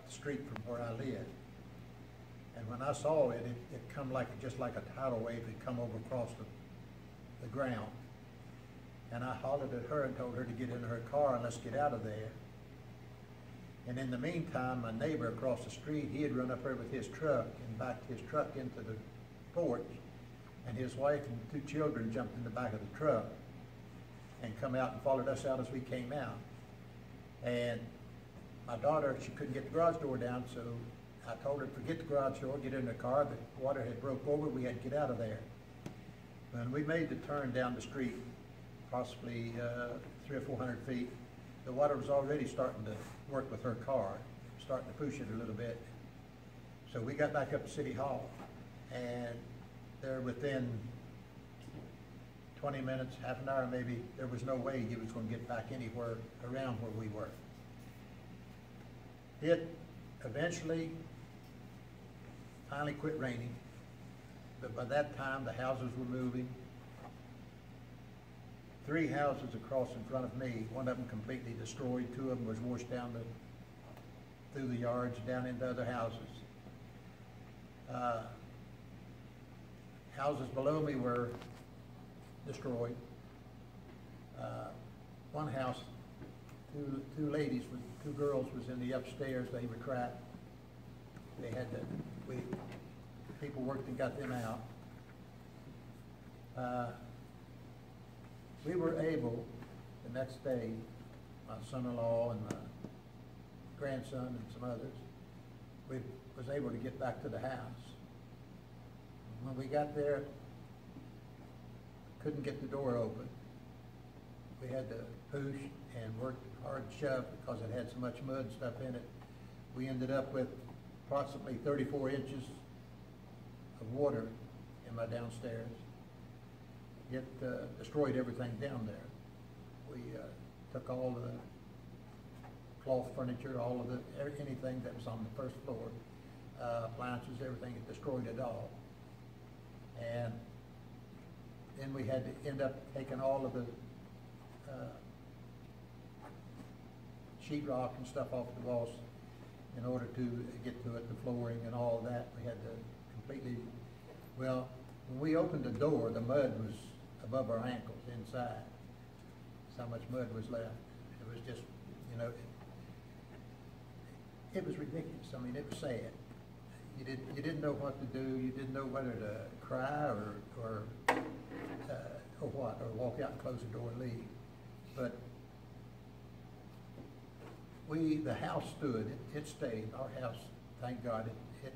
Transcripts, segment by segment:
the street from where I lived. And when I saw it, it come just like a tidal wave had come over across the ground. And I hollered at her and told her to get in her car and let's get out of there. And in the meantime, my neighbor across the street, he had run up there with his truck and backed his truck into the porch. And his wife and 2 children jumped in the back of the truck and come out and followed us out as we came out. And my daughter, she couldn't get the garage door down, so I told her to forget the garage door, get in the car. The water had broke over, we had to get out of there. When we made the turn down the street, possibly 300 or 400 feet, the water was already starting to work with her car, starting to push it a little bit. So we got back up to City Hall, and there within 20 minutes, half an hour maybe, there was no way he was going to get back anywhere around where we were. It eventually finally quit raining, but by that time the houses were moving. 3 houses across in front of me, one of them completely destroyed, 2 of them was washed down through the yards, down into other houses. Houses below me were destroyed. One house, two ladies, 2 girls was in the upstairs, they were trapped. They had to, people worked and got them out. We were able, the next day, my son-in-law and my grandson and some others, we was able to get back to the house. When we got there, couldn't get the door open. We had to push and work hard and shove because it had so much mud and stuff in it. We ended up with approximately 34 inches of water in my downstairs. It destroyed everything down there. We took all of the cloth furniture, all of anything that was on the first floor, appliances, everything, it destroyed it all. And then we had to end up taking all of the sheetrock and stuff off the walls in order to get to it, the flooring and all of that. We had to completely, well, when we opened the door, the mud was above our ankles inside. That's how much mud was left. It was just, you know, it was ridiculous. I mean, it was sad. You didn't know what to do. You didn't know whether to cry or what, or walk out and close the door and leave. But the house stood. It stayed. Our house, thank God, it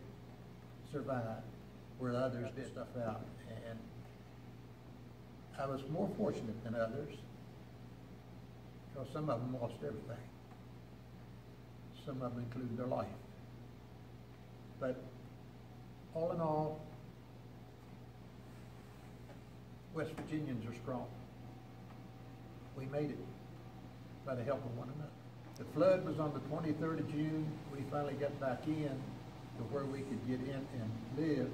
survived where others did stuff out. And I was more fortunate than others because some of them lost everything. Some of them included their life. But all in all, West Virginians are strong. We made it by the help of one another. The flood was on the 23rd of June. We finally got back in to where we could get in and live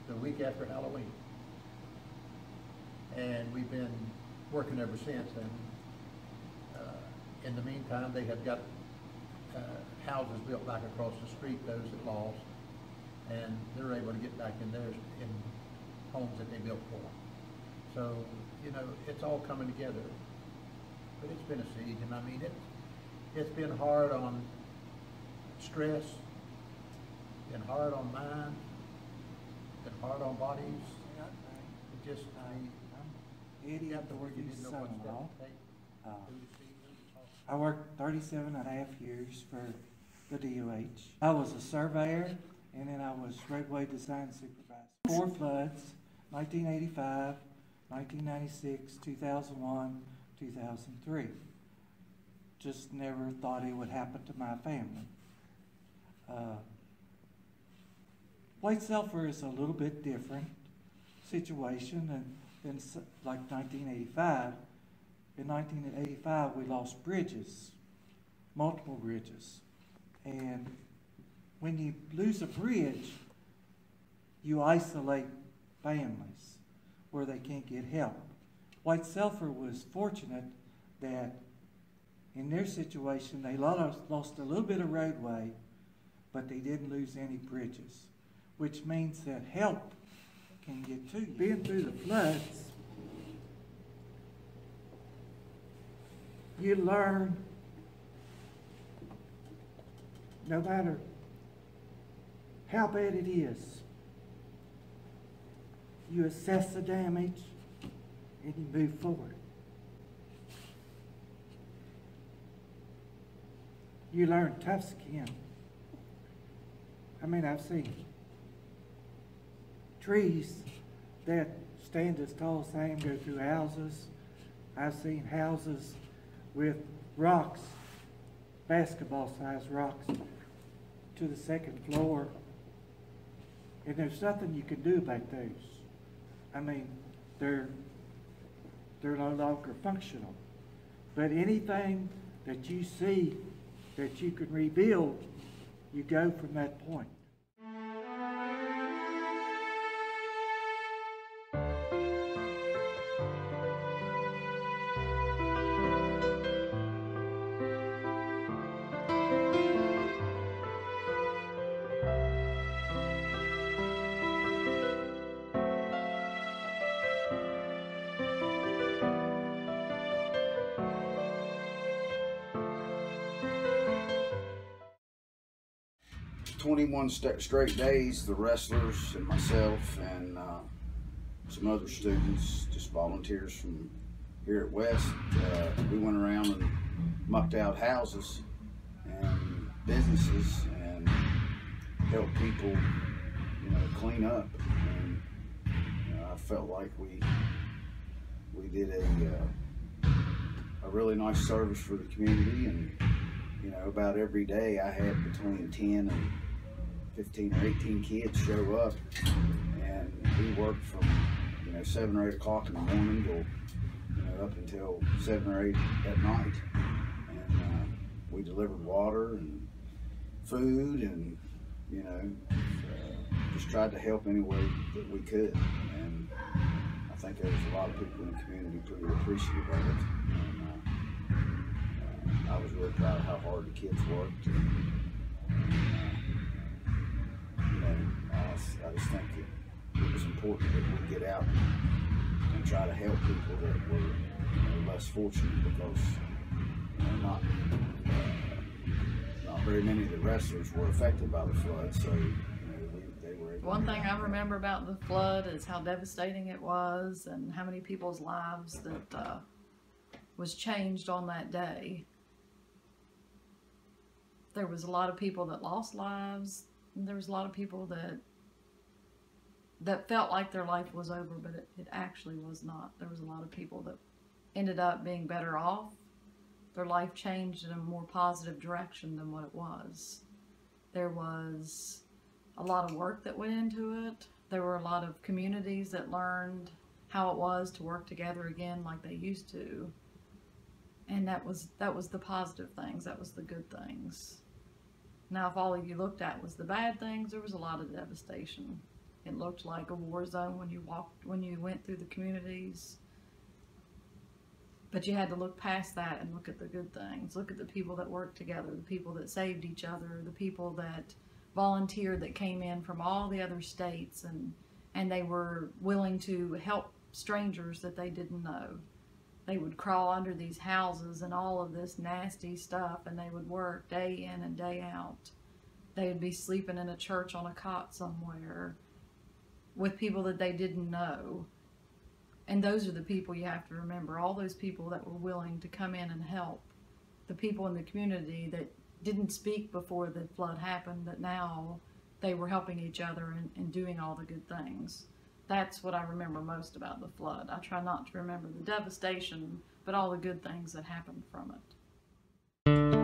the week after Halloween. And we've been working ever since. And in the meantime, they have got houses built back across the street, those that lost, and they're able to get back in theirs, in homes that they built for them. So, you know, it's all coming together. But it's been a siege, and I mean, it's been hard on stress, been hard on mind, been hard on bodies. It just, Eddie, got to where you didn't know what son-in-law. to take. I worked 37 and a half years for the DOH. I was a surveyor, and then I was roadway design supervisor. 4 floods, 1985, 1996, 2001, 2003. Just never thought it would happen to my family. White Sulphur is a little bit different situation than like 1985. In 1985, we lost bridges, multiple bridges. And when you lose a bridge, you isolate families where they can't get help. White Sulphur was fortunate that In their situation, they lost a little bit of roadway, but they didn't lose any bridges, which means that help can get to you. Being through the floods, you learn no matter how bad it is, you assess the damage and you move forward. You learn tough skin. I mean, I've seen trees that stand as tall as I am go through houses. I've seen houses with rocks, basketball-sized rocks, to the second floor. And there's nothing you can do about those. I mean, they're no longer functional. But anything that you see that you can rebuild, you go from that point. Straight days, the wrestlers and myself and some other students, just volunteers from here at West, we went around and mucked out houses and businesses and helped people, clean up. And I felt like we did a really nice service for the community. And about every day I had between 10 and 15 or 18 kids show up, and we worked from 7 or 8 o'clock in the morning till up until 7 or 8 at night, and we delivered water and food and just tried to help any way that we could. And I think there was a lot of people in the community pretty appreciative of it. And I was really proud of how hard the kids worked. I just think it was important that we get out and try to help people that were less fortunate, because not very many of the wrestlers were affected by the flood, so they were able. One thing I remember about the flood is how devastating it was, and how many people's lives that was changed on that day. There was a lot of people that lost lives, and there was a lot of people that felt like their life was over, but it actually was not. There was a lot of people that ended up being better off. Their life changed in a more positive direction than what it was. There was a lot of work that went into it. There were a lot of communities that learned how it was to work together again like they used to. And that was the positive things. That was the good things. Now, if all of you looked at was the bad things, there was a lot of devastation. It looked like a war zone when you went through the communities. But you had to look past that and look at the good things. Look at the people that worked together, the people that saved each other, the people that volunteered, that came in from all the other states, and they were willing to help strangers that they didn't know. They would crawl under these houses and all of this nasty stuff, and they would work day in and day out. They would be sleeping in a church on a cot somewhere with people that they didn't know. And those are the people you have to remember, all those people that were willing to come in and help. The people in the community that didn't speak before the flood happened, that now they were helping each other and doing all the good things. That's what I remember most about the flood. I try not to remember the devastation, but all the good things that happened from it.